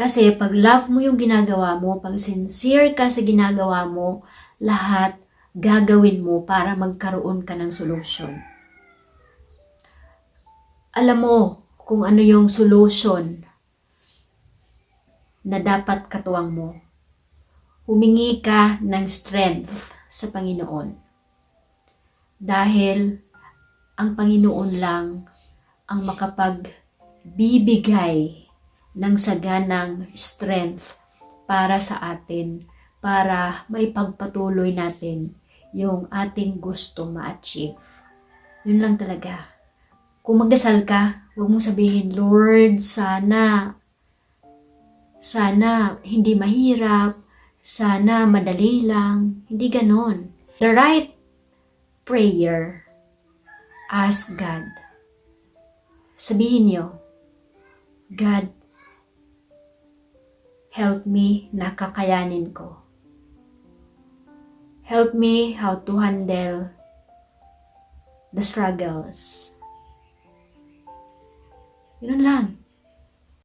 Kasi pag love mo yung ginagawa mo, pag sincere ka sa ginagawa mo, lahat gagawin mo para magkaroon ka ng solusyon. Alam mo kung ano yung solution na dapat katuwang mo. Humingi ka ng strength sa Panginoon. Dahil ang Panginoon lang ang makapagbibigay ng saganang strength para sa atin, para maipagpatuloy natin yung ating gusto ma-achieve. Yun lang talaga. Kung magdasal ka, huwag mong sabihin, Lord, sana hindi mahirap, sana madali lang. Hindi ganon. The right prayer, ask God. Sabihin niyo, God, help me na kakayanin ko. Help me how to handle the struggles. Yun lang.